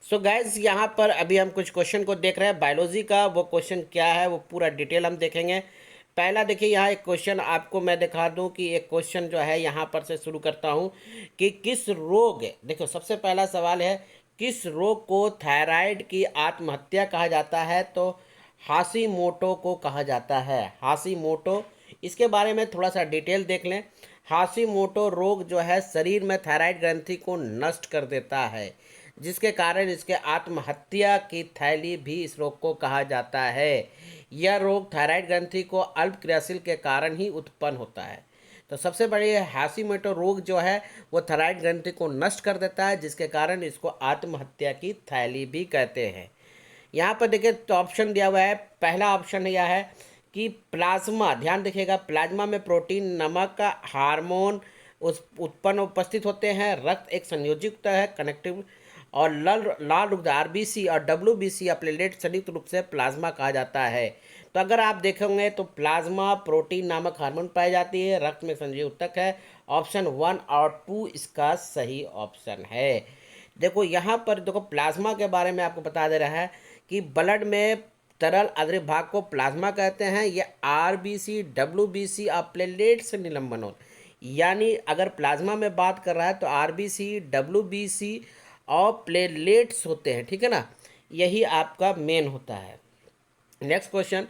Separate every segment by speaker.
Speaker 1: So guys यहाँ पर अभी हम कुछ क्वेश्चन को देख रहे हैं बायोलॉजी का। वो क्वेश्चन क्या है वो पूरा डिटेल हम देखेंगे। पहला देखिए, यहाँ एक क्वेश्चन आपको मैं दिखा दूं कि एक क्वेश्चन जो है यहाँ पर से शुरू करता हूँ कि किस रोग, देखो सबसे पहला सवाल है किस रोग को थायराइड की आत्महत्या कहा जाता है। तो हाशीमोटो को कहा जाता है, हाशीमोटो। इसके बारे में थोड़ा सा डिटेल देख लें। हाशीमोटो रोग जो है शरीर में थायराइड ग्रंथि को नष्ट कर देता है, जिसके कारण इसके आत्महत्या की थैली भी इस रोग को कहा जाता है। यह रोग थायराइड ग्रंथि को अल्प क्रियाशील के कारण ही उत्पन्न होता है। तो सबसे बड़ी हाशीमोटो रोग जो है वो थायराइड ग्रंथि को नष्ट कर देता है, जिसके कारण इसको आत्महत्या की थैली भी कहते हैं। यहाँ पर देखिए तो ऑप्शन दिया हुआ है। पहला ऑप्शन यह है कि प्लाज्मा, ध्यान देखिएगा, प्लाज्मा में प्रोटीन, नमक, हार्मोन उस उत्पन्न उपस्थित होते हैं। रक्त एक संयोजक है, कनेक्टिव, और लाल लाल रक्त आरबीसी और डब्ल्यूबीसी या प्लेटलेट संयुक्त रूप से प्लाज्मा कहा जाता है। तो अगर आप देखेंगे तो प्लाज्मा प्रोटीन नामक हार्मोन पाई जाती है, रक्त में संजीव ऊतक है। ऑप्शन 1 और 2 इसका सही ऑप्शन है। देखो यहाँ पर देखो प्लाज्मा के बारे में आपको बता दे रहा है कि ब्लड में तरल अद्रव्य भाग को प्लाज्मा कहते हैं। ये आरबीसी, डब्ल्यूबीसी और प्लेटलेट से निलंबन हो, यानी अगर प्लाज्मा में बात कर रहा है तो आरबीसी, डब्ल्यूबीसी और प्लेटलेट्स होते हैं, ठीक है ना, यही आपका मेन होता है। नेक्स्ट क्वेश्चन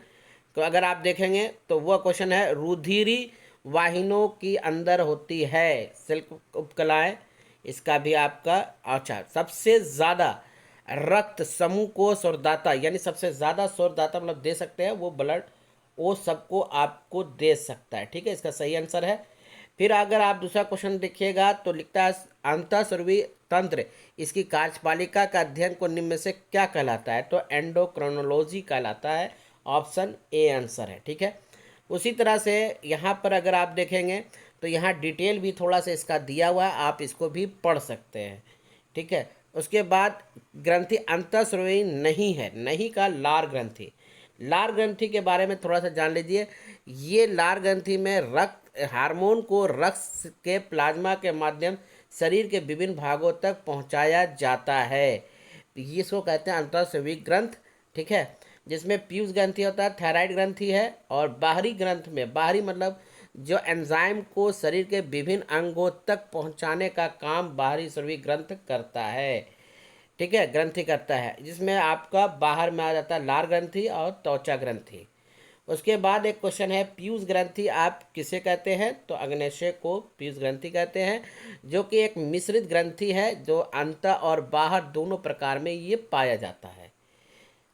Speaker 1: तो अगर आप देखेंगे तो वह क्वेश्चन है रुधिरी वाहिनों की अंदर होती है सिल्क उपकलाएं। इसका भी आपका अच्छा, सबसे ज़्यादा रक्त समूह को स्वरदाता, यानी सबसे ज़्यादा स्वरदाता मतलब दे सकते हैं वो ब्लड, वो सबको आपको दे सकता है, ठीक है, इसका सही आंसर है। फिर अगर आप दूसरा क्वेश्चन देखिएगा तो लिखता है अंतःस्रावी तंत्र, इसकी कार्यपालिका का अध्ययन को निम्न में से क्या कहलाता है। तो एंडोक्रोनोलॉजी कहलाता है। ऑप्शन ए आंसर है, ठीक है। उसी तरह से यहाँ पर अगर आप देखेंगे तो यहाँ डिटेल भी थोड़ा सा इसका दिया हुआ है, आप इसको भी पढ़ सकते हैं, ठीक है। उसके बाद ग्रंथि अंतःस्रावी नहीं है, नहीं का लार ग्रंथि, लार ग्रंथि के बारे में थोड़ा सा जान लीजिए। ये लार ग्रंथि में रक्त हार्मोन को रक्त के प्लाज्मा के माध्यम शरीर के विभिन्न भागों तक पहुंचाया जाता है। इसको कहते हैं अंतःस्रावी ग्रंथ, ठीक है, जिसमें पीयूष ग्रंथि होता है, थायराइड ग्रंथि है, और बाहरी ग्रंथ में, बाहरी मतलब जो एंजाइम को शरीर के विभिन्न अंगों तक पहुंचाने का काम बाहरी स्रावी ग्रंथ करता है, ठीक है, ग्रंथि करता है, जिसमें आपका बाहर में आ जाता है लार ग्रंथि और त्वचा ग्रंथि। उसके बाद एक क्वेश्चन है पीयूष ग्रंथि आप किसे कहते हैं। तो अग्न्याशय को पीयूष ग्रंथि कहते हैं, जो कि एक मिश्रित ग्रंथि है जो अंतर और बाहर दोनों प्रकार में ये पाया जाता है।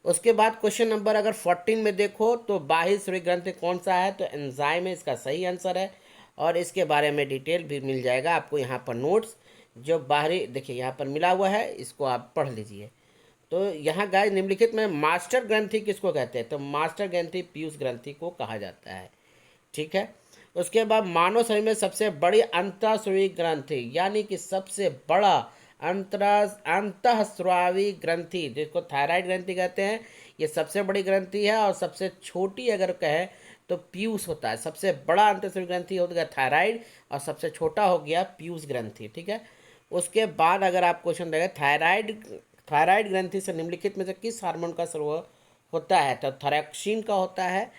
Speaker 1: उसके बाद क्वेश्चन नंबर अगर 14 में देखो तो बाह्य स्रावी ग्रंथि कौन सा है। तो एंजाइम है, इसका सही आंसर है, और इसके बारे में डिटेल भी मिल जाएगा आपको यहाँ पर नोट्स। जो बाहरी देखिए यहाँ पर मिला हुआ है, इसको आप पढ़ लीजिए। तो यहाँ गाइस निम्नलिखित में मास्टर ग्रंथि किसको कहते हैं। तो मास्टर ग्रंथि पीयूष ग्रंथि को कहा जाता है, ठीक है। उसके बाद मानव शरीर में सबसे बड़ी अंतःस्रावी ग्रंथि, यानी कि सबसे बड़ा अंतःस्रावी ग्रंथि जिसको थायराइड ग्रंथि कहते हैं, ये सबसे बड़ी ग्रंथि है। और सबसे छोटी अगर कहें तो पीयूष होता है। सबसे बड़ा अंतःस्रावी ग्रंथि हो गया थायराइड, और सबसे छोटा हो गया पीयूष ग्रंथि, ठीक है। उसके बाद अगर आप क्वेश्चन देखें थायराइड ग्रंथि से निम्नलिखित में से किस हार्मोन का स्राव होता है। तो थायरॉक्सिन का होता है,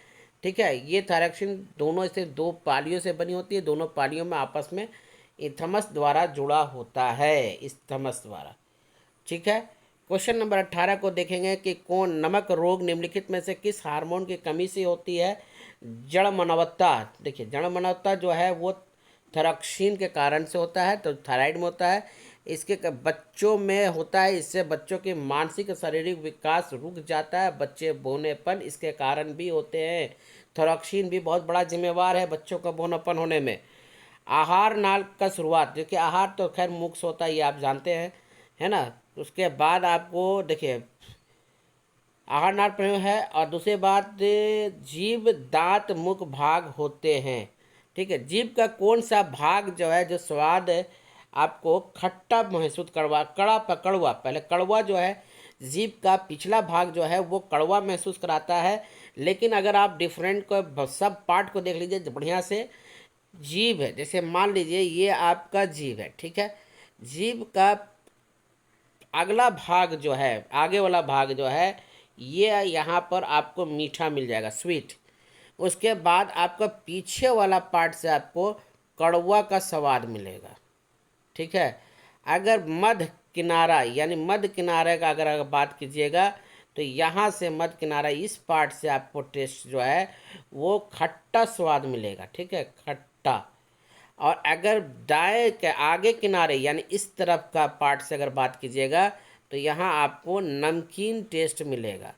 Speaker 1: ठीक है। ये थायरॉक्सिन दोनों से दो पालियों से बनी होती है, दोनों पालियों में आपस में इथमस द्वारा जुड़ा होता है, इस्थमस द्वारा, ठीक है। क्वेश्चन नंबर 18 को देखेंगे कि कौन नमक रोग निम्नलिखित में से किस हार्मोन की कमी से होती है। जड़मनवत्ता, देखिए जड़मनवत्ता जो है वो थायरॉक्सिन के कारण से होता है, तो थायराइड में होता है। इसके बच्चों में होता है, इससे बच्चों के मानसिक और शारीरिक विकास रुक जाता है, बच्चे बौनेपन इसके कारण भी होते हैं। थायरॉक्सिन भी बहुत बड़ा जिम्मेवार है बच्चों का बौनापन होने में। आहार नाल का शुरुआत, देखिए आहार तो खैर मुख से होता है, ये आप जानते हैं, है ना। उसके बाद आपको देखिए आहार नाल प्रयोग है, और दूसरी बात जीभ दांत मुख भाग होते हैं, ठीक है। जीभ का कौन सा भाग जो है जो स्वाद आपको खट्टा महसूस करवा, कड़ा पकड़वा, पहले कड़वा जो है जीभ का पिछला भाग जो है वो कड़वा महसूस कराता है। लेकिन अगर आप डिफरेंट को सब पार्ट को देख लीजिए बढ़िया से, जीभ है, जैसे मान लीजिए ये आपका जीभ है, ठीक है। जीभ का अगला भाग जो है, आगे वाला भाग जो है, ये यहाँ पर आपको मीठा मिल जाएगा, स्वीट। उसके बाद आपका पीछे वाला पार्ट से आपको कड़वा का स्वाद मिलेगा, ठीक है। अगर मध्य किनारा यानी मध्य किनारे का अगर बात कीजिएगा तो यहाँ से मध्य किनारा इस पार्ट से आपको टेस्ट जो है वो खट्टा स्वाद मिलेगा, ठीक है, खट्टा। और अगर दाएं के आगे किनारे यानी इस तरफ का पार्ट से अगर बात कीजिएगा तो यहाँ आपको नमकीन टेस्ट मिलेगा।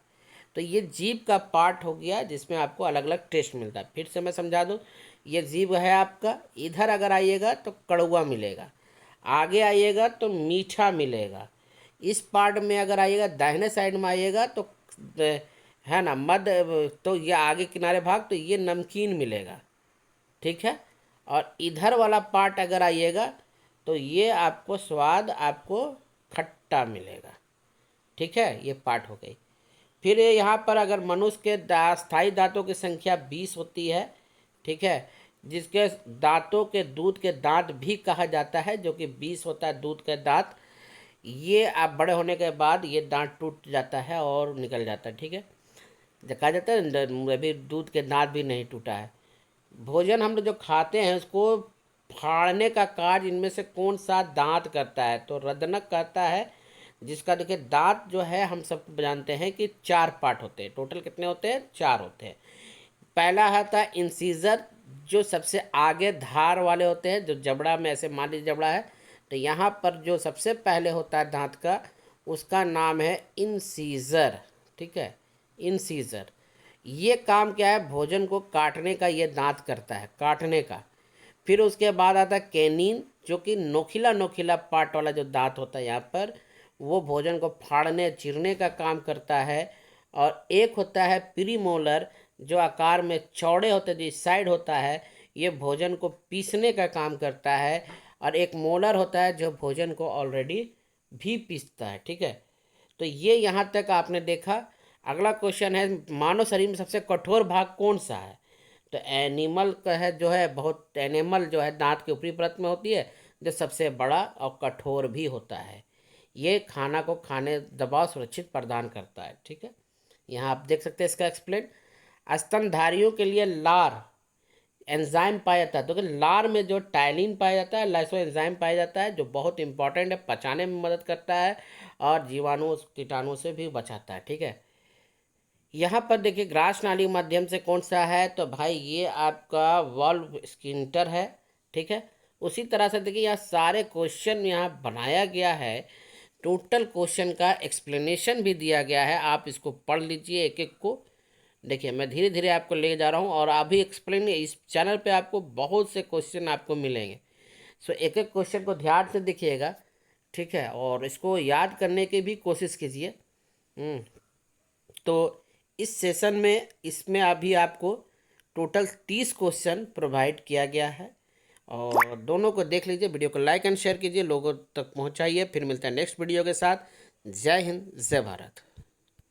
Speaker 1: तो ये जीभ का पार्ट हो गया जिसमें आपको अलग अलग टेस्ट मिलता है। फिर से मैं समझा दूँ, ये जीभ है आपका, इधर अगर आइएगा तो कड़वा मिलेगा, आगे आइएगा तो मीठा मिलेगा, इस पार्ट में अगर आइएगा दाहिने साइड में आइएगा तो है ना मध्य, तो ये आगे किनारे भाग तो ये नमकीन मिलेगा, ठीक है। और इधर वाला पार्ट अगर आइएगा तो ये आपको स्वाद आपको खट्टा मिलेगा, ठीक है। ये पार्ट हो गई। फिर यहाँ पर अगर मनुष्य के स्थायी दांतों की संख्या 20 होती है, ठीक है, जिसके दांतों के दूध के दांत भी कहा जाता है, जो कि 20 होता है दूध के दांत। ये आप बड़े होने के बाद ये दांत टूट जाता है और निकल जाता है, ठीक है। कहा जाता है अभी दूध के दांत भी नहीं टूटा है। भोजन हम लोग जो खाते हैं उसको फाड़ने का कार्य इनमें से कौन सा दांत करता है, तो रदनक करता है, जिसका देखिए दांत जो है हम सब जानते हैं कि 4 पार्ट होते हैं। टोटल कितने होते हैं? 4 होते हैं। पहला आता है इंसीजर, जो सबसे आगे धार वाले होते हैं, जो जबड़ा में ऐसे मान लीजिए जबड़ा है तो यहाँ पर जो सबसे पहले होता है दांत का उसका नाम है इंसीजर, ठीक है, इंसीजर। ये काम क्या है? भोजन को काटने का ये दांत करता है, काटने का। फिर उसके बाद आता है कैनिन, जो कि नोखिला नोखिला पार्ट वाला जो दांत होता है यहाँ पर, वो भोजन को फाड़ने चीरने का काम करता है। और एक होता है प्रीमोलर, जो आकार में चौड़े होते हैं, जो इस साइड होता है, ये भोजन को पीसने का काम करता है। और एक मोलर होता है जो भोजन को ऑलरेडी भी पीसता है, ठीक है। तो ये यहाँ तक आपने देखा। अगला क्वेश्चन है मानव शरीर में सबसे कठोर भाग कौन सा है? तो एनिमल का है जो है, बहुत एनिमल जो है दांत के ऊपरी परत में होती है, जो सबसे बड़ा और कठोर भी होता है। ये खाना को खाने दबाव सुरक्षित प्रदान करता है, ठीक है। यहाँ आप देख सकते हैं इसका एक्सप्लेन। स्तनधारियों के लिए लार एंजाइम पाया जाता है, तो लार में जो टाइलिन पाया जाता है, लाइसो एंजाइम पाया जाता है, जो बहुत इंपॉर्टेंट है, पचाने में मदद करता है और जीवाणु कीटाणु से भी बचाता है, ठीक है। यहाँ पर देखिए ग्रास नाली माध्यम से कौन सा है? तो भाई ये आपका वॉल्व स्किंटर है, ठीक है। उसी तरह से देखिए यहाँ सारे क्वेश्चन यहाँ बनाया गया है, टोटल क्वेश्चन का एक्सप्लेनेशन भी दिया गया है। आप इसको पढ़ लीजिए एक एक को। देखिए मैं धीरे धीरे आपको ले जा रहा हूँ और अभी एक्सप्लेन, इस चैनल पे आपको बहुत से क्वेश्चन आपको मिलेंगे। सो एक एक क्वेश्चन को ध्यान से देखिएगा, ठीक है, और इसको याद करने की भी कोशिश कीजिए। तो इस सेशन में इसमें अभी आपको टोटल 30 क्वेश्चन प्रोवाइड किया गया है और दोनों को देख लीजिए। वीडियो को लाइक एंड शेयर कीजिए, लोगों तक पहुंचाइए। फिर मिलता है नेक्स्ट वीडियो के साथ। जय हिंद, जय भारत।